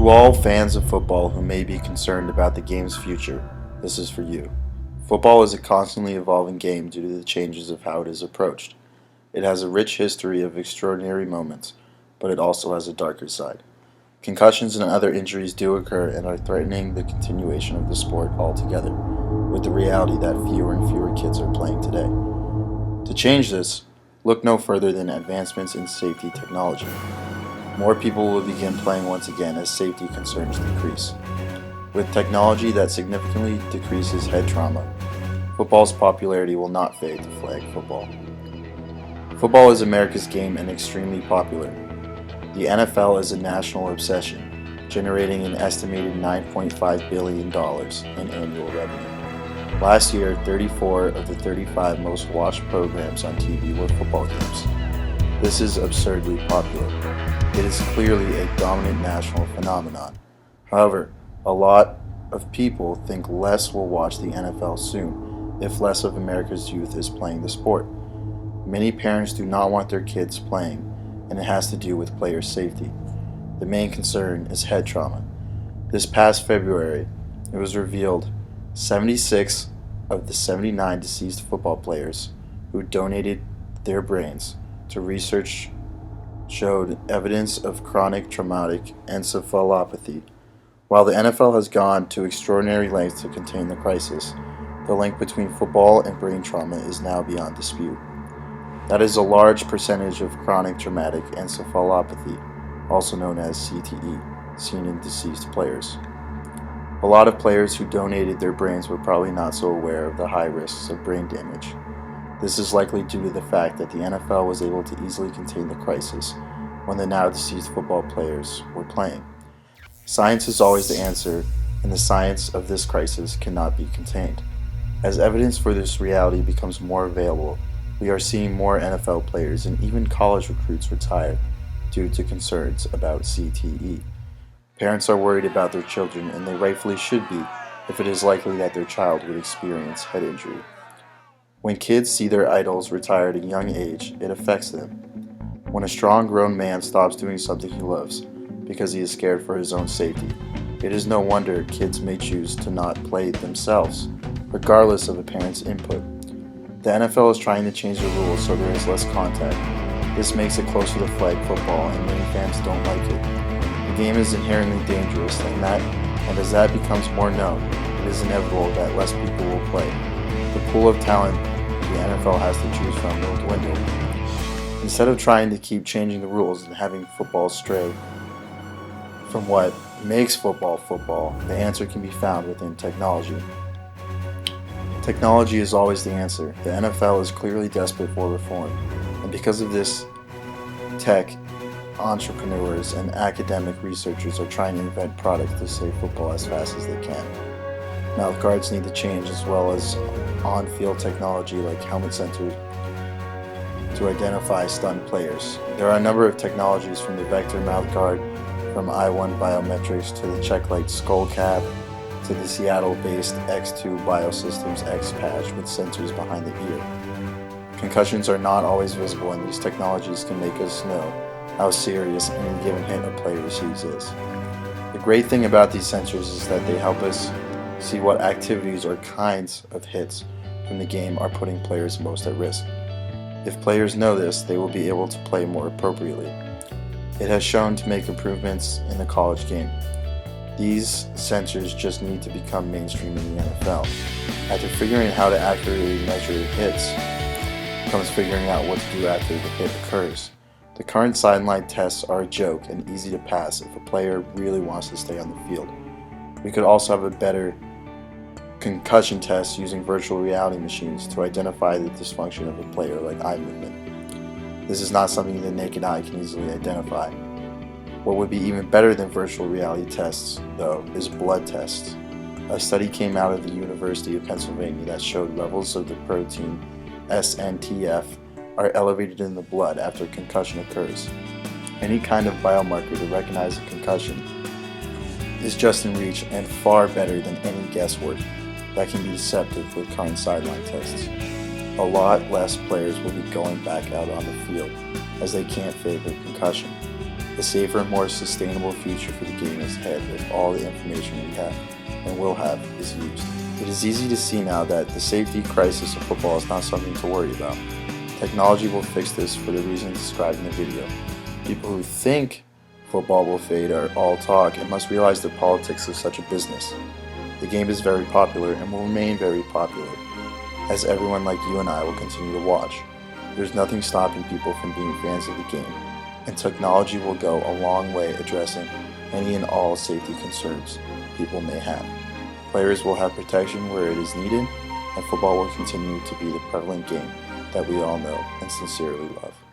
To all fans of football who may be concerned about the game's future, this is for you. Football is a constantly evolving game due to the changes of how it is approached. It has a rich history of extraordinary moments, but it also has a darker side. Concussions and other injuries do occur and are threatening the continuation of the sport altogether, with the reality that fewer and fewer kids are playing today. To change this, look no further than advancements in safety technology. More people will begin playing once again as safety concerns decrease. With technology that significantly decreases head trauma, football's popularity will not fade to flag football. Football is America's game and extremely popular. The NFL is a national obsession, generating an estimated $9.5 billion in annual revenue. Last year, 34 of the 35 most watched programs on TV were football games. This is absurdly popular. It is clearly a dominant national phenomenon. However, a lot of people think less will watch the NFL soon if less of America's youth is playing the sport. Many parents do not want their kids playing, and it has to do with player safety. The main concern is head trauma. This past February, it was revealed 76 of the 79 deceased football players who donated their brains to research showed evidence of chronic traumatic encephalopathy. While the NFL has gone to extraordinary lengths to contain the crisis, the link between football and brain trauma is now beyond dispute. That is a large percentage of chronic traumatic encephalopathy, also known as CTE, seen in deceased players. A lot of players who donated their brains were probably not so aware of the high risks of brain damage. This is likely due to the fact that the NFL was able to easily contain the crisis when the now deceased football players were playing. Science is always the answer, and the science of this crisis cannot be contained. As evidence for this reality becomes more available, we are seeing more NFL players and even college recruits retire due to concerns about CTE. Parents are worried about their children, and they rightfully should be if it is likely that their child would experience head injury. When kids see their idols retire at a young age, it affects them. When a strong grown man stops doing something he loves because he is scared for his own safety, it is no wonder kids may choose to not play themselves, regardless of a parent's input. The NFL is trying to change the rules so there is less contact. This makes it closer to flag football, and many fans don't like it. The game is inherently dangerous, and as that becomes more known, it is inevitable that less people will play. The pool of talent the NFL has to choose from will dwindle. Instead of trying to keep changing the rules and having football stray from what makes football football, the answer can be found within technology. Technology is always the answer. The NFL is clearly desperate for reform, and because of this, tech entrepreneurs and academic researchers are trying to invent products to save football as fast as they can. Mouth guards need to change, as well as on-field technology like helmet sensors to identify stunned players. There are a number of technologies, from the Vector mouth guard from I1 Biometrics to the Checklight skull cap to the Seattle-based X2 Biosystems X patch with sensors behind the ear. Concussions are not always visible, and these technologies can make us know how serious any given hit a player receives is. The great thing about these sensors is that they help us see what activities or kinds of hits from the game are putting players most at risk. If players know this, they will be able to play more appropriately. It has shown to make improvements in the college game. These sensors just need to become mainstream in the NFL. After figuring out how to accurately measure hits, comes figuring out what to do after the hit occurs. The current sideline tests are a joke and easy to pass if a player really wants to stay on the field. We could also have a better concussion test using virtual reality machines to identify the dysfunction of a player, like eye movement. This is not something the naked eye can easily identify. What would be even better than virtual reality tests, though, is blood tests. A study came out of the University of Pennsylvania that showed levels of the protein SNTF are elevated in the blood after concussion occurs. Any kind of biomarker to recognize a concussion is just in reach and far better than any guesswork that can be deceptive with current sideline tests. A lot less players will be going back out on the field as they can't fake a concussion. A safer and more sustainable future for the game is ahead if all the information we have and will have is used. It is easy to see now that the safety crisis of football is not something to worry about. Technology will fix this for the reasons described in the video. People who think football will fade are all talk and must realize the politics of such a business. The game is very popular and will remain very popular, as everyone like you and I will continue to watch. There's nothing stopping people from being fans of the game, and technology will go a long way addressing any and all safety concerns people may have. Players will have protection where it is needed, and football will continue to be the prevalent game that we all know and sincerely love.